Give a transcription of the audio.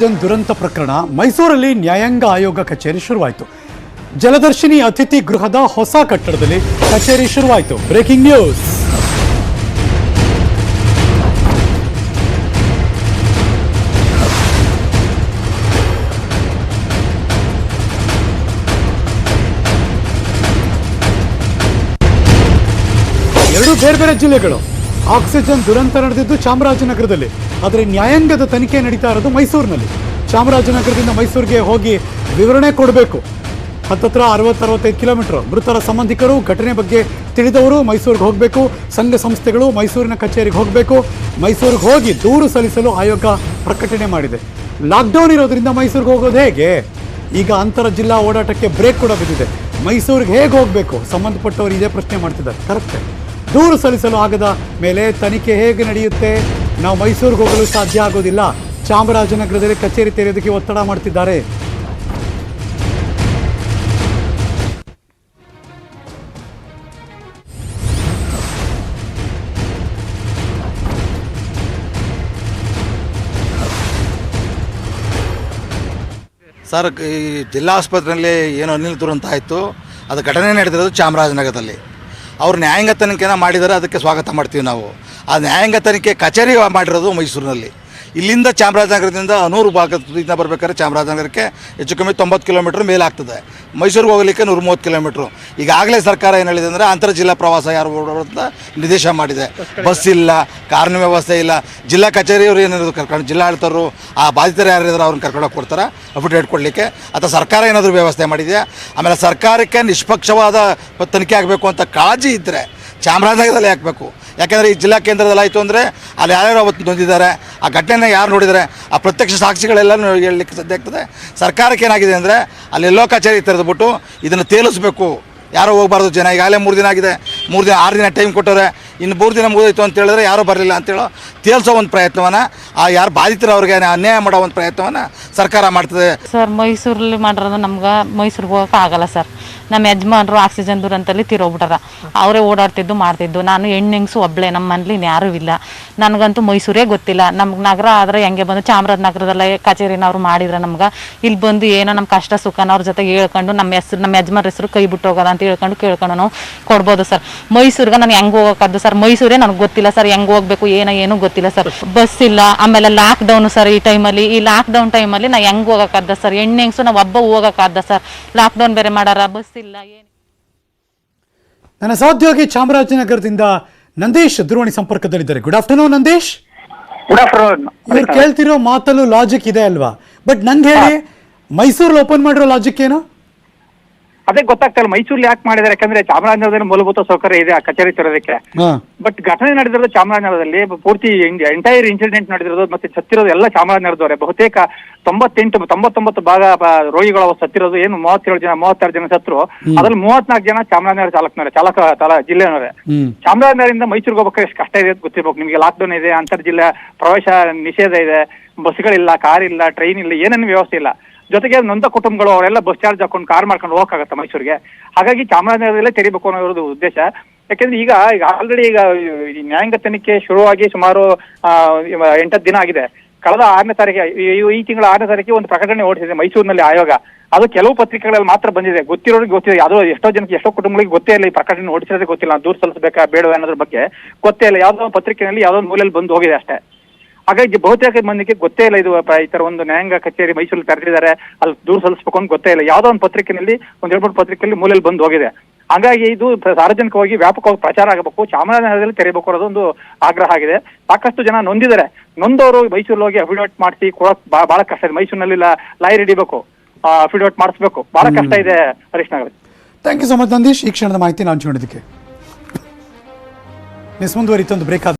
ದುರಂತ ಪ್ರಕರಣ ಮೈಸೂರಲ್ಲಿ ನ್ಯಾಯಾಂಗ ಆಯೋಗ ಕಚೇರಿ ಶುರುವಾಯಿತು. ಜಲದರ್ಶಿನಿ ಅತಿಥಿ ಗೃಹದ ಹೊಸ ಕಟ್ಟಡದಲ್ಲಿ ಕಚೇರಿ ಶುರುವಾಯಿತು. Breaking news. ಎರಡು ಬೇರೆ ಬೇರೆ ಜಿಲ್ಲೆಗಳು. ಆಕ್ಸಿಜನ್ ದುರಂತ ನಡೆದಿದ್ದು ಚಾಮರಾಜನಗರದಲ್ಲಿ, ಆದರೆ ನ್ಯಾಯಾಂಗದ ತನಿಖೆ ನಡೀತಾ ಇರೋದು ಮೈಸೂರಿನಲ್ಲಿ. ಚಾಮರಾಜನಗರದಿಂದ ಮೈಸೂರಿಗೆ ಹೋಗಿ ವಿವರಣೆ ಕೊಡಬೇಕು. ಹತ್ತತ್ರ 60-65 ಕಿಲೋಮೀಟರ್. ಮೃತರ ಸಂಬಂಧಿಕರು, ಘಟನೆ ಬಗ್ಗೆ ತಿಳಿದವರು ಮೈಸೂರಿಗೆ ಹೋಗಬೇಕು. ಸಂಘ ಸಂಸ್ಥೆಗಳು ಮೈಸೂರಿನ ಕಚೇರಿಗೆ ಹೋಗಬೇಕು. ಮೈಸೂರಿಗೆ ಹೋಗಿ ದೂರು ಸಲ್ಲಿಸಲು ಆಯೋಗ ಪ್ರಕಟಣೆ ಮಾಡಿದೆ. ಲಾಕ್ಡೌನ್ ಇರೋದ್ರಿಂದ ಮೈಸೂರಿಗೆ ಹೋಗೋದು ಹೇಗೆ? ಈಗ ಅಂತರ ಜಿಲ್ಲಾ ಓಡಾಟಕ್ಕೆ ಬ್ರೇಕ್ ಕೂಡ ಬಿದ್ದಿದೆ. ಮೈಸೂರಿಗೆ ಹೇಗೆ ಹೋಗಬೇಕು? ಸಂಬಂಧಪಟ್ಟವರು ಇದೇ ಪ್ರಶ್ನೆ ಮಾಡ್ತಿದ್ದಾರೆ. ಕರೆಕ್ಟೇ. ದೂರು ಸಲ್ಲಿಸಲು ಆಗದ ಮೇಲೆ ತನಿಖೆ ಹೇಗೆ ನಡೆಯುತ್ತೆ? ನಾವು ಮೈಸೂರಿಗೆ ಹೋಗಲು ಸಾಧ್ಯ ಆಗೋದಿಲ್ಲ. ಚಾಮರಾಜನಗರದಲ್ಲಿ ಕಚೇರಿ ತೆರೆಯೋದಕ್ಕೆ ಒತ್ತಡ ಮಾಡ್ತಿದ್ದಾರೆ. ಸರ್, ಈ ಜಿಲ್ಲಾ ಆಸ್ಪತ್ರೆಯಲ್ಲಿ ಏನೋ ಅನಿಲ ದುರಂತ ಆಯಿತು. ಅದು ಘಟನೆ ನಡೆದಿರೋದು ಚಾಮರಾಜನಗರದಲ್ಲಿ. ಅವ್ರು ನ್ಯಾಯಾಂಗ ತನಿಖೆನ ಮಾಡಿದರೆ ಅದಕ್ಕೆ ಸ್ವಾಗತ ಮಾಡ್ತೀವಿ ನಾವು. ಆ ನ್ಯಾಯಾಂಗ ತನಿಖೆ ಕಚೇರಿ ಮಾಡಿರೋದು ಮೈಸೂರಿನಲ್ಲಿ. ಇಲ್ಲಿಂದ ಚಾಮರಾಜನಗರದಿಂದ ಅನೂರು ಭಾಗದಿಂದ ಬರಬೇಕಾದ್ರೆ ಚಾಮರಾಜನಗರಕ್ಕೆ ಹೆಚ್ಚು ಕಮ್ಮಿ 90 ಕಿಲೋಮೀಟ್ರ್ ಮೇಲಾಗ್ತದೆ. ಮೈಸೂರಿಗೆ ಹೋಗಲಿಕ್ಕೆ 130 ಕಿಲೋಮೀಟ್ರು. ಈಗಾಗಲೇ ಸರ್ಕಾರ ಏನು ಹೇಳಿದೆ ಅಂದರೆ ಅಂತರ್ ಜಿಲ್ಲಾ ಪ್ರವಾಸ ಯಾರು ಅಂತ ನಿರ್ದೇಶ ಮಾಡಿದೆ. ಬಸ್ ಇಲ್ಲ, ಕಾರಿನ ವ್ಯವಸ್ಥೆ ಇಲ್ಲ. ಜಿಲ್ಲಾ ಕಚೇರಿಯವರು ಏನಾದರೂ ಕರ್ಕೊಂಡು, ಜಿಲ್ಲಾಡಳಿತರು ಆ ಬಾಧಿತರು ಯಾರಿದ್ದಾರೆ ಅವ್ರನ್ನ ಕರ್ಕೊಂಡೋಗಿ ಕೊಡ್ತಾರೆ ಅಪ್ಡೇಟ್ ಕೊಡಲಿಕ್ಕೆ, ಅಥವಾ ಸರ್ಕಾರ ಏನಾದರೂ ವ್ಯವಸ್ಥೆ ಮಾಡಿದೆಯಾ? ಆಮೇಲೆ ಸರ್ಕಾರಕ್ಕೆ ನಿಷ್ಪಕ್ಷವಾದ ತನಿಖೆ ಆಗಬೇಕು ಅಂತ ಕಾಳಜಿ ಇದ್ದರೆ ಚಾಮರಾಜನಗರದಲ್ಲಿ ಹಾಕಬೇಕು. ಯಾಕೆಂದರೆ ಈ ಜಿಲ್ಲಾ ಕೇಂದ್ರದಲ್ಲಿ ಆಯಿತು ಅಂದರೆ ಅಲ್ಲಿ ಯಾರ್ಯಾರು ಅವತ್ತು ನೊಂದಿದ್ದಾರೆ, ಆ ಘಟನೆನ ಯಾರು ನೋಡಿದರೆ, ಆ ಪ್ರತ್ಯಕ್ಷ ಸಾಕ್ಷಿಗಳೆಲ್ಲ ಹೇಳಲಿಕ್ಕೆ ಸಾಧ್ಯ ಆಗ್ತದೆ. ಸರ್ಕಾರಕ್ಕೆ ಏನಾಗಿದೆ ಅಂದರೆ ಅಲ್ಲೆಲ್ಲೋ ಕಚೇರಿ ತೆರೆದುಬಿಟ್ಟು ಇದನ್ನು ತೇಲಿಸಬೇಕು. ಯಾರೋ ಹೋಗಬಾರ್ದು ಜನ. ಈಗಾಗಲೇ 3 ದಿನ ಆಗಿದೆ. 6 ದಿನ ಟೈಮ್ ಕೊಟ್ಟವ್ರೆ. ಇನ್ನು 3 ದಿನ ಮುಗಿದೋಯ್ತು ಅಂತ ಹೇಳಿದ್ರೆ ಯಾರೂ ಬರಲಿಲ್ಲ ಅಂತೇಳೋ ತೇಲ್ಸೋ ಒಂದು ಪ್ರಯತ್ನವನ್ನು, ಆ ಯಾರು ಬಾಧಿತರು ಅವ್ರಿಗೆ ಅನ್ಯಾಯ ಮಾಡೋ ಒಂದು ಪ್ರಯತ್ನವನ್ನು ಸರ್ಕಾರ ಮಾಡ್ತದೆ. ಸರ್, ಮೈಸೂರಲ್ಲಿ ಮಾಡಿರೋದು ನಮ್ಗೆ ಮೈಸೂರಿಗೆ ಹೋಗೋಕೆ ಆಗಲ್ಲ ಸರ್. ನಮ್ಮ ಯಜಮಾನರು ಆಕ್ಸಿಜನ್ ದುರಂತಲ್ಲಿ ತೀರೋಗ್ಬಿಟ್ಟಾರ. ಅವರೇ ಓಡಾಡ್ತಿದ್ದು ಮಾಡ್ತಿದ್ದು. ನಾನು ಹೆಣ್ಣೆಂಗ್ಸು ಒಬ್ಬಳೆ, ನಮ್ಮ ಮನೇಲಿ ಯಾರೂ ಇಲ್ಲ. ನನಗಂತೂ ಮೈಸೂರೇ ಗೊತ್ತಿಲ್ಲ. ನಮ್ಗೆ ನಗರ ಆದರೆ ಹೆಂಗೆ ಬಂದು ಚಾಮರಾಜನಗರದಲ್ಲೇ ಕಚೇರಿನವ್ರು ಮಾಡಿದ್ರೆ ನಮ್ಗೆ ಇಲ್ಲಿ ಬಂದು ಏನೋ ನಮ್ಮ ಕಷ್ಟ ಸುಖನ ಅವ್ರ ಜೊತೆಗೆ ಹೇಳ್ಕೊಂಡು ನಮ್ಮ ಯಜಮಾನ್ರ ಹೆಸರು ಕೈ ಬಿಟ್ಟು ಹೋಗೋದ ಅಂತ ಹೇಳ್ಕೊಂಡು ನಾವು ಕೊಡ್ಬೋದು ಸರ್. ಮೈಸೂರಿಗೆ ನಾನು ಹೆಂಗೆ ಹೋಗೋಕ್ಕದ್ದು ಸರ್? ಮೈಸೂರೇ ನನಗೆ ಗೊತ್ತಿಲ್ಲ ಸರ್, ಹೆಂಗೆ ಹೋಗ್ಬೇಕು ಏನೂ ಗೊತ್ತಿಲ್ಲ ಸರ್. ಬಸ್ ಇಲ್ಲ. ಆಮೇಲೆ ಲಾಕ್ಡೌನು ಸರ್. ಈ ಟೈಮಲ್ಲಿ, ಈ ಲಾಕ್ಡೌನ್ ಟೈಮಲ್ಲಿ ನಾ ಹೆಂಗೆ ಹೋಗೋಕ್ಕಾದ ಸರ್? ಹೆಣ್ಣೆಂಗ್ಸು ನಾವು ಒಬ್ಬ ಹೋಗೋಕ್ಕಾದ ಸರ್? ಲಾಕ್ಡೌನ್ ಬೇರೆ ಮಾಡಾರ, ಬಸ್ ಇಲ್ಲ. ನನ್ನ ಸಹೋದ್ಯೋಗಿ ಚಾಮರಾಜನಗರದಿಂದ ನಂದೀಶ್ ದೂರವಾಣಿ ಸಂಪರ್ಕದಲ್ಲಿದ್ದಾರೆ. Good afternoon Nandish. Good afternoon. ಇವ್ರು ಕೇಳ್ತಿರೋ ಮಾತಲ್ಲೂ ಲಾಜಿಕ್ ಇದೆ ಅಲ್ವಾ? ಬಟ್ ನಂಗೆ ಹೇಳಿ, ಮೈಸೂರಲ್ಲಿ ಓಪನ್ ಮಾಡಿರೋ ಲಾಜಿಕ್ ಏನು? ಅದೇ ಗೊತ್ತಾಗ್ತಾ ಇಲ್ಲ ಮೈಸೂರಲ್ಲಿ ಯಾಕೆ ಮಾಡಿದ್ದಾರೆ. ಯಾಕಂದ್ರೆ ಚಾಮರಾಜನಗರದಲ್ಲಿ ಮೂಲಭೂತ ಸೌಕರ್ಯ ಇದೆ ಆ ಕಚೇರಿ ತೆರೋದಕ್ಕೆ. ಬಟ್ ಘಟನೆ ನಡೆದಿರೋದು ಚಾಮರಾಜನಗರದಲ್ಲಿ. ಪೂರ್ತಿ ಎಂಟೈರ್ ಇನ್ಸಿಡೆಂಟ್ ನಡೆದಿರೋದು ಮತ್ತೆ ಸತ್ತಿರೋದು ಎಲ್ಲ ಚಾಮರಾಜನಗರದವರೇ. ಬಹುತೇಕ 98-99 ಭಾಗ ರೋಗಿಗಳು ಸತ್ತಿರೋದು. ಏನು 32 ಜನ ಸತ್ರು. ಅದ್ರಲ್ಲಿ 34 ಜನ ಚಾಮರಾಜನಗರ ಜಿಲ್ಲೆನವರೇ. ಚಾಮರಾಜನಗರದಿಂದ ಮೈಸೂರಿಗೆ ಹೋಗ್ಬೇಕಾದ್ರೆ ಎಷ್ಟು ಕಷ್ಟ ಇದೆ ಅಂತ ಗೊತ್ತಿರ್ಬೇಕು ನಿಮಗೆ. ಲಾಕ್ಡೌನ್ ಇದೆ, ಅಂತರ್ ಜಿಲ್ಲಾ ಪ್ರವೇಶ ನಿಷೇಧ ಇದೆ, ಬಸ್ಗಳಿಲ್ಲ, ಕಾರ್ ಇಲ್ಲ, ಟ್ರೈನ್ ಇಲ್ಲ, ಏನೇನು ವ್ಯವಸ್ಥೆ ಇಲ್ಲ. ಜೊತೆಗೆ ನೊಂದ ಕುಟುಂಬಗಳು ಅವರೆಲ್ಲ ಬಸ್ ಚಾರ್ಜ್ ಹಾಕೊಂಡು ಕಾರ್ ಮಾಡ್ಕೊಂಡು ಹೋಗಕ್ಕಾಗತ್ತೆ ಮೈಸೂರಿಗೆ. ಹಾಗಾಗಿ ಚಾಮರಾಜನಗರದಲ್ಲೇ ತೆರಿಬೇಕು ಅನ್ನೋದು ಉದ್ದೇಶ. ಯಾಕೆಂದ್ರೆ ಈಗ ಆಲ್ರೆಡಿ ನ್ಯಾಯಾಂಗ ತನಿಖೆ ಶುರುವಾಗಿ ಸುಮಾರು 8 ದಿನ ಆಗಿದೆ. ಕಳೆದ 6ನೇ ತಾರೀಕು, ಈ ತಿಂಗಳ 6ನೇ ತಾರೀಕಿಗೆ ಒಂದು ಪ್ರಕಟಣೆ ಹೊರಡಿಸಿದೆ ಮೈಸೂರಿನಲ್ಲಿ ಆಯೋಗ. ಅದು ಕೆಲವು ಪತ್ರಿಕೆಗಳಲ್ಲಿ ಮಾತ್ರ ಬಂದಿದೆ. ಗೊತ್ತಿರೋರಿಗೆ ಗೊತ್ತಿದೆ. ಅದು ಎಷ್ಟೋ ಜನಕ್ಕೆ, ಎಷ್ಟೋ ಕುಟುಂಬಗಳಿಗೆ ಗೊತ್ತೇ ಇಲ್ಲ ಈ ಪ್ರಕಟಣೆ ಹೊರಡಿಸಿರೋದೇ ಗೊತ್ತಿಲ್ಲ. ದೂರ ಸಲ್ಲಿಸಬೇಕಾ ಬೇಡವಾ ಅನ್ನೋದ್ರ ಬಗ್ಗೆ ಗೊತ್ತೇ ಇಲ್ಲ. ಯಾವುದೋ ಒಂದು ಪತ್ರಿಕೆಯಲ್ಲಿ ಯಾವುದೋ ಒಂದು ಮೂಲೆಯಲ್ಲಿ ಬಂದು ಹೋಗಿದೆ ಅಷ್ಟೇ. ಹಾಗಾಗಿ ಬಹುತೇಕ ಮಂದಿಗೆ ಗೊತ್ತೇ ಇಲ್ಲ ಇದು ಈ ತರ ಒಂದು ನ್ಯಾಯಾಂಗ ಕಚೇರಿ ಮೈಸೂರಲ್ಲಿ ತೆರೆದಿದ್ದಾರೆ, ಅಲ್ಲಿ ದೂರು ಸಲ್ಲಿಸಬೇಕು ಅಂತ ಗೊತ್ತೇ ಇಲ್ಲ. ಯಾವುದೋ ಒಂದು ಪತ್ರಿಕೆಯಲ್ಲಿ, 2-3 ಪತ್ರಿಕೆಯಲ್ಲಿ ಮೂಲೆಯಲ್ಲಿ ಬಂದು ಹೋಗಿದೆ. ಹಾಗಾಗಿ ಇದು ಸಾರ್ವಜನಿಕವಾಗಿ ವ್ಯಾಪಕವಾಗಿ ಪ್ರಚಾರ ಆಗಬೇಕು, ಚಾಮರಾಜನಗರದಲ್ಲಿ ತೆರೆಯಬೇಕು ಅನ್ನೋದೊಂದು ಆಗ್ರಹ ಆಗಿದೆ. ಸಾಕಷ್ಟು ಜನ ನೊಂದಿದ್ದಾರೆ. ನೊಂದವರು ಮೈಸೂರಲ್ಲಿ ಹೋಗಿ ಅಫಿಡವಿಟ್ ಮಾಡಿಸಿ ಕೊಡೋಕ್ ಬಹಳ ಕಷ್ಟ ಇದೆ. ಮೈಸೂರಿನಲ್ಲಿ ಲಾಯರ್ ಹಿಡಿಬೇಕು, ಅಫಿಡವಿಟ್ ಮಾಡಿಸ್ಬೇಕು, ಬಹಳ ಕಷ್ಟ ಇದೆ. Harish Nagar. Thank you so much Nandish, ಈ ಕ್ಷಣದ ಮಾಹಿತಿ ನಾನು ಹಂಚಿಕೊಂಡಿದ್ದಕ್ಕೆ. ಮುಂದುವರಿತು ಒಂದು ಬ್ರೇಕ್.